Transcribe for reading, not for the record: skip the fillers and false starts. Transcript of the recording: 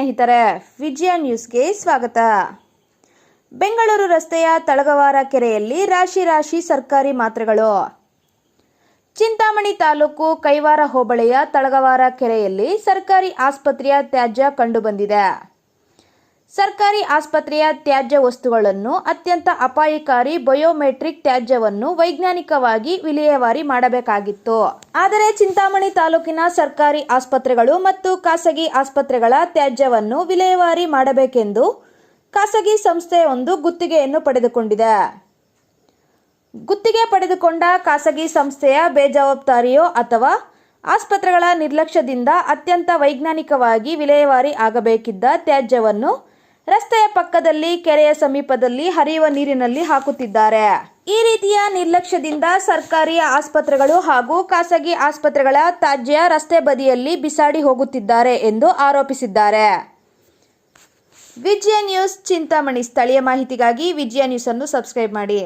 ಸ್ನೇಹಿತರೆ, ವಿಜಯ ನ್ಯೂಸ್ಗೆ ಸ್ವಾಗತ. ಬೆಂಗಳೂರು ರಸ್ತೆಯ ತಳಗವಾರ ಕೆರೆಯಲ್ಲಿ ರಾಶಿ ರಾಶಿ ಸರ್ಕಾರಿ ಮಾತ್ರೆಗಳು. ಚಿಂತಾಮಣಿ ತಾಲೂಕು ಕೈವಾರ ಹೋಬಳಿಯ ತಳಗವಾರ ಕೆರೆಯಲ್ಲಿ ಸರ್ಕಾರಿ ಆಸ್ಪತ್ರೆಯ ತ್ಯಾಜ್ಯ ಕಂಡುಬಂದಿದೆ. ಸರ್ಕಾರಿ ಆಸ್ಪತ್ರೆಯ ತ್ಯಾಜ್ಯ ವಸ್ತುಗಳನ್ನು ಅತ್ಯಂತ ಅಪಾಯಕಾರಿ ಬಯೋಮೆಟ್ರಿಕ್ ತ್ಯಾಜ್ಯವನ್ನು ವೈಜ್ಞಾನಿಕವಾಗಿ ವಿಲೇವಾರಿ ಮಾಡಬೇಕಾಗಿತ್ತು. ಆದರೆ ಚಿಂತಾಮಣಿ ತಾಲೂಕಿನ ಸರ್ಕಾರಿ ಆಸ್ಪತ್ರೆಗಳು ಮತ್ತು ಖಾಸಗಿ ಆಸ್ಪತ್ರೆಗಳ ತ್ಯಾಜ್ಯವನ್ನು ವಿಲೇವಾರಿ ಮಾಡಬೇಕೆಂದು ಖಾಸಗಿ ಸಂಸ್ಥೆಯೊಂದು ಗುತ್ತಿಗೆಯನ್ನು ಪಡೆದುಕೊಂಡಿದೆ. ಗುತ್ತಿಗೆ ಪಡೆದುಕೊಂಡ ಖಾಸಗಿ ಸಂಸ್ಥೆಯ ಬೇಜವಾಬ್ದಾರಿಯೋ ಅಥವಾ ಆಸ್ಪತ್ರೆಗಳ ನಿರ್ಲಕ್ಷ್ಯದಿಂದ ಅತ್ಯಂತ ವೈಜ್ಞಾನಿಕವಾಗಿ ವಿಲೇವಾರಿ ಆಗಬೇಕಿದ್ದ ತ್ಯಾಜ್ಯವನ್ನು ರಸ್ತೆಯ ಪಕ್ಕದಲ್ಲಿ ಕೆರೆಯ ಸಮೀಪದಲ್ಲಿ ಹರಿಯುವ ನೀರಿನಲ್ಲಿ ಹಾಕುತ್ತಿದ್ದಾರೆ. ಈ ರೀತಿಯ ನಿರ್ಲಕ್ಷ್ಯದಿಂದ ಸರ್ಕಾರಿ ಆಸ್ಪತ್ರೆಗಳು ಹಾಗೂ ಖಾಸಗಿ ಆಸ್ಪತ್ರೆಗಳ ತ್ಯಾಜ್ಯ ರಸ್ತೆ ಬದಿಯಲ್ಲಿ ಬಿಸಾಡಿ ಹೋಗುತ್ತಿದ್ದಾರೆ ಎಂದು ಆರೋಪಿಸಿದ್ದಾರೆ. ವಿಜಯ ನ್ಯೂಸ್ ಚಿಂತಾಮಣಿ. ಸ್ಥಳೀಯ ಮಾಹಿತಿಗಾಗಿ ವಿಜಯ ನ್ಯೂಸ್ ಅನ್ನು ಸಬ್ಸ್ಕ್ರೈಬ್ ಮಾಡಿ.